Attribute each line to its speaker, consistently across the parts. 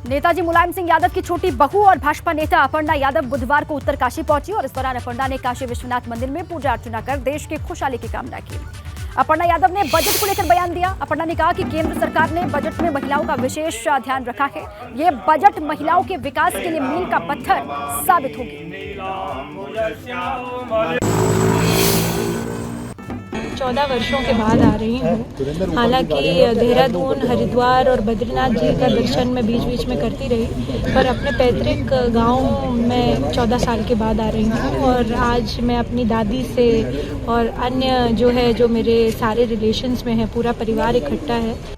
Speaker 1: नेताजी मुलायम सिंह यादव की छोटी बहू और भाजपा नेता अपर्णा यादव बुधवार को उत्तरकाशी पहुंची और इस दौरान अपर्णा ने काशी विश्वनाथ मंदिर में पूजा अर्चना कर देश की खुशहाली की कामना की। अपर्णा यादव ने बजट को लेकर बयान दिया। अपर्णा ने कहा कि केंद्र सरकार ने बजट में महिलाओं का विशेष ध्यान रखा है। ये बजट महिलाओं के विकास के लिए मील का पत्थर साबित होगी।
Speaker 2: 14 वर्षों के बाद आ रही हूँ। हालांकि देहरादून, हरिद्वार और बद्रीनाथ जी का दर्शन मैं बीच बीच में करती रही, पर अपने पैतृक गांव में 14 साल के बाद आ रही हूँ और आज मैं अपनी दादी से और अन्य जो मेरे सारे रिलेशंस में है, पूरा परिवार इकट्ठा है।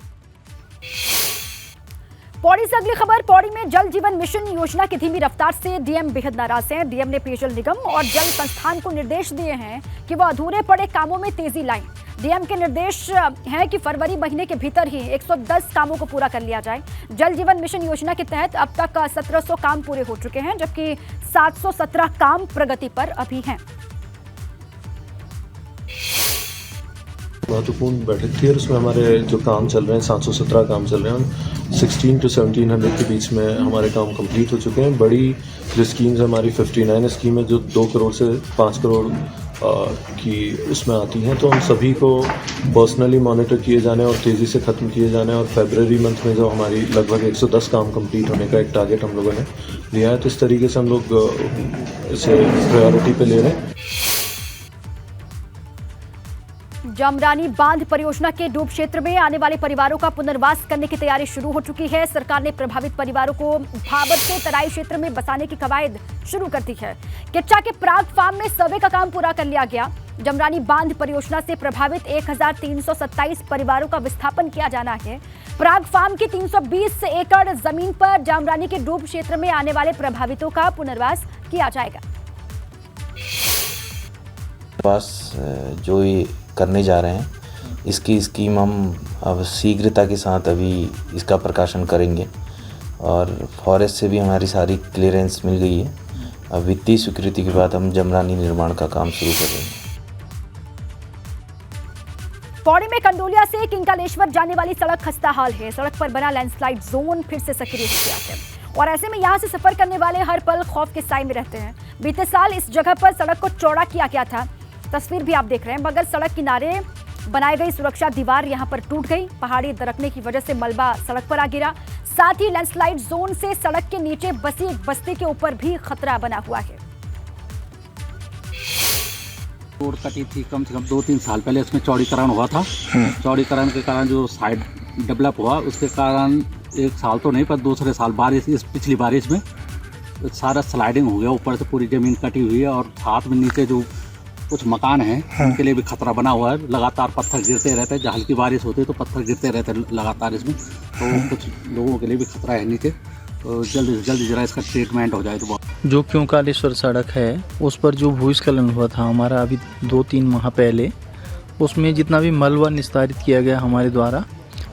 Speaker 1: पौड़ी से अगली खबर। पौड़ी में जल जीवन मिशन योजना की धीमी रफ्तार से डीएम बेहद नाराज हैं। डीएम ने पेयजल निगम और जल संस्थान को निर्देश दिए हैं कि वह अधूरे पड़े कामों में तेजी लाएं। डीएम के निर्देश है कि फरवरी महीने के भीतर ही 110 कामों को पूरा कर लिया जाए। जल जीवन मिशन योजना के तहत अब तक 1700 काम पूरे हो चुके हैं, जबकि 717 काम प्रगति पर अभी हैं।
Speaker 3: महत्वपूर्ण बैठक थी और उसमें हमारे जो काम चल रहे हैं 717 काम चल रहे हैं। 16 to 1700 के बीच में हमारे काम कंप्लीट हो चुके हैं। बड़ी जो स्कीम्स हमारी 59 स्कीमें जो 2 करोड़ से 5 करोड़ की उसमें आती हैं, तो हम सभी को पर्सनली मॉनिटर किए जाने और तेज़ी से ख़त्म किए जाने और फरवरी मंथ में जो हमारी लगभग 110 काम कंप्लीट होने का एक टारगेट हम लोगों ने लिया है, तो इस तरीके से हम लोग इसे प्रायोरिटी पे ले रहे हैं।
Speaker 1: जमरानी बांध परियोजना के डूब क्षेत्र में आने वाले परिवारों का पुनर्वास करने की तैयारी शुरू हो चुकी है। सरकार ने प्रभावित परिवारों को भाबर से तराई क्षेत्र में बसाने की कवायद शुरू कर दी है। किच्चा के प्राग फार्म में सर्वे का काम पूरा कर लिया गया। जमरानी बांध परियोजना से प्रभावित 1327 परिवारों का विस्थापन किया जाना है। प्राग फार्म की 320 एकड़ जमीन पर जमरानी के डूब क्षेत्र में आने वाले प्रभावितों का पुनर्वास किया जाएगा।
Speaker 4: जो करने जा रहे हैं, इसकी स्कीम हम अब शीघ्रता के साथ अभी इसका प्रकाशन करेंगे और फॉरेस्ट से भी हमारी सारी क्लियरेंस मिल गई है। अब वित्तीय स्वीकृति के बाद हम जमरानी निर्माण का काम शुरू कर रहे हैं।
Speaker 1: पौड़ी में कंडोलिया से किंकालेश्वर जाने वाली सड़क खस्ता हाल है। सड़क पर बना लैंडस्लाइड जोन फिर से सक्रिय हो गया है और ऐसे में यहां से सफर करने वाले हर पल खौफ के साए में रहते हैं। बीते साल इस जगह पर सड़क को चौड़ा किया गया था। तस्वीर भी आप देख रहे हैं, मगर सड़क किनारे बनाई गई सुरक्षा दीवार यहां पर टूट गई। पहाड़ी दरकने की वजह से मलबा सड़क पर आ गिरा। साथ ही लैंडस्लाइड जोन से सड़क के नीचे बसी एक बस्ती के ऊपर भी खतरा बना हुआ है।
Speaker 5: रोड कटी थी कम से कम 2-3 साल पहले, इसमें चौड़ीकरण हुआ था। चौड़ीकरण के कारण जो साइड डेवलप हुआ, उसके कारण 1 साल तो नहीं पर दूसरे साल बारिश, इस पिछली बारिश में सारा स्लाइडिंग हो गया। ऊपर से पूरी जमीन कटी हुई है और साथ में नीचे जो कुछ मकान हैं उनके लिए भी खतरा बना हुआ है। लगातार पत्थर गिरते रहते हैं, जब हल्की बारिश होती है तो पत्थर गिरते रहते हैं लगातार इसमें, तो कुछ लोगों के लिए भी खतरा है नीचे। तो जल्दी से जल्दी जरा इसका ट्रीटमेंट हो जाए तो बहुत।
Speaker 6: जो किंकालेश्वर सड़क है उस पर जो भूस्खलन हुआ था हमारा अभी 2-3 माह पहले, उसमें जितना भी मलबा निस्तारित किया गया हमारे द्वारा,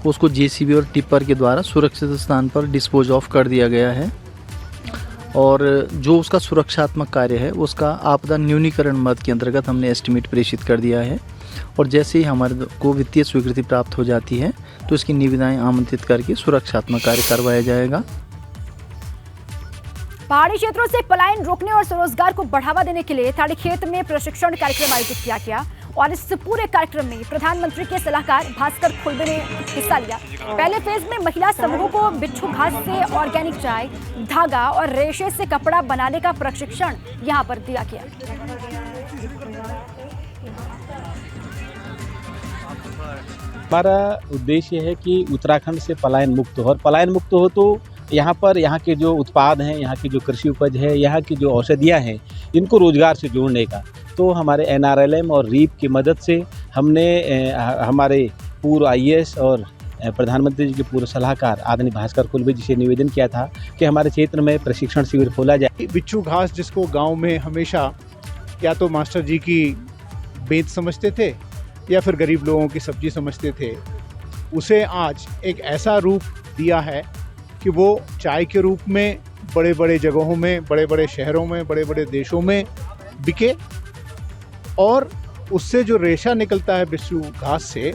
Speaker 6: उसको जेसीबी और टिप्पर के द्वारा सुरक्षित स्थान पर डिस्पोज ऑफ कर दिया गया है और जो उसका सुरक्षात्मक कार्य है उसका आपदा न्यूनीकरण मद के अंतर्गत हमने एस्टिमेट प्रेषित कर दिया है और जैसे ही हमारे को वित्तीय स्वीकृति प्राप्त हो जाती है तो इसकी निविदाएं आमंत्रित करके सुरक्षात्मक कार्य करवाया जाएगा।
Speaker 1: पहाड़ी क्षेत्रों से पलायन रोकने और स्वरोजगार को बढ़ावा देने के लिए थाड़ीखेत में प्रशिक्षण कार्यक्रम आयोजित किया गया और इस पूरे कार्यक्रम में प्रधानमंत्री के सलाहकार भास्कर खुल्बे ने हिस्सा लिया। पहले फेज में महिला समूहों को बिच्छू घास से ऑर्गेनिक चाय, धागा और रेशे से कपड़ा बनाने का प्रशिक्षण यहां पर दिया गया।
Speaker 7: हमारा उद्देश्य है कि उत्तराखंड से पलायन मुक्त हो और पलायन मुक्त हो तो यहाँ पर यहाँ के जो उत्पाद हैं, यहाँ की जो कृषि उपज है, यहाँ की जो औषधियाँ हैं, इनको रोजगार से जोड़ने का। तो हमारे NRLM और रीप की मदद से हमने हमारे पूर्व IAS और प्रधानमंत्री जी के पूर्व सलाहकार आदरणीय भास्कर खुल्बे जी से निवेदन किया था कि हमारे क्षेत्र में प्रशिक्षण शिविर खोला जाए।
Speaker 8: बिच्छू घास जिसको गांव में हमेशा या तो मास्टर जी की बेंत समझते थे या फिर गरीब लोगों की सब्जी समझते थे, उसे आज एक ऐसा रूप दिया है कि वो चाय के रूप में बड़े बड़े जगहों में, बड़े बड़े शहरों में, बड़े बड़े देशों में बिके और उससे जो रेशा निकलता है बिच्छू घास से,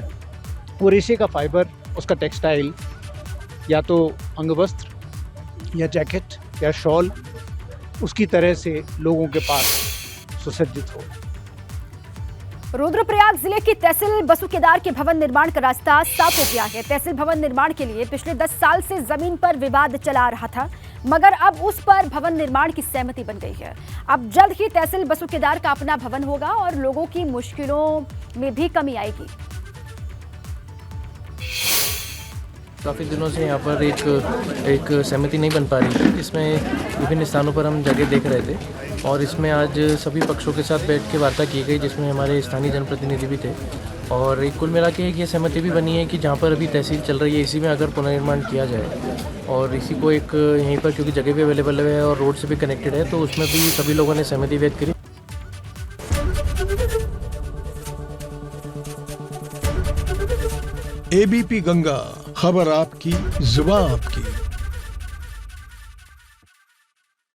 Speaker 8: वो रेशे का फाइबर, उसका टेक्सटाइल या तो अंगवस्त्र या जैकेट या शॉल उसकी तरह से लोगों के पास सुसज्जित हो।
Speaker 1: रुद्रप्रयाग जिले की तहसील बसु केदार के भवन निर्माण का रास्ता साफ हो गया है। तहसील भवन निर्माण के लिए पिछले 10 साल से जमीन पर विवाद चला आ रहा था, मगर अब उस पर भवन निर्माण की सहमति बन गई है। अब जल्द ही तहसील बसु केदार का अपना भवन होगा और लोगों की मुश्किलों में भी कमी आएगी।
Speaker 9: काफ़ी दिनों से यहाँ पर एक सहमति नहीं बन पा रही थी, जिसमें विभिन्न स्थानों पर हम जगह देख रहे थे और इसमें आज सभी पक्षों के साथ बैठ के वार्ता की गई, जिसमें हमारे स्थानीय जनप्रतिनिधि भी थे और एक कुल मिला के एक ये सहमति भी बनी है कि जहाँ पर अभी तहसील चल रही है इसी में अगर पुनर्निर्माण किया जाए और इसी को एक यहीं पर क्योंकि जगह भी अवेलेबल है और रोड से भी कनेक्टेड है, तो उसमें भी सभी लोगों ने सहमति व्यक्त करी।
Speaker 10: एबीपी गंगा, खबर आपकी, जुबान आपकी।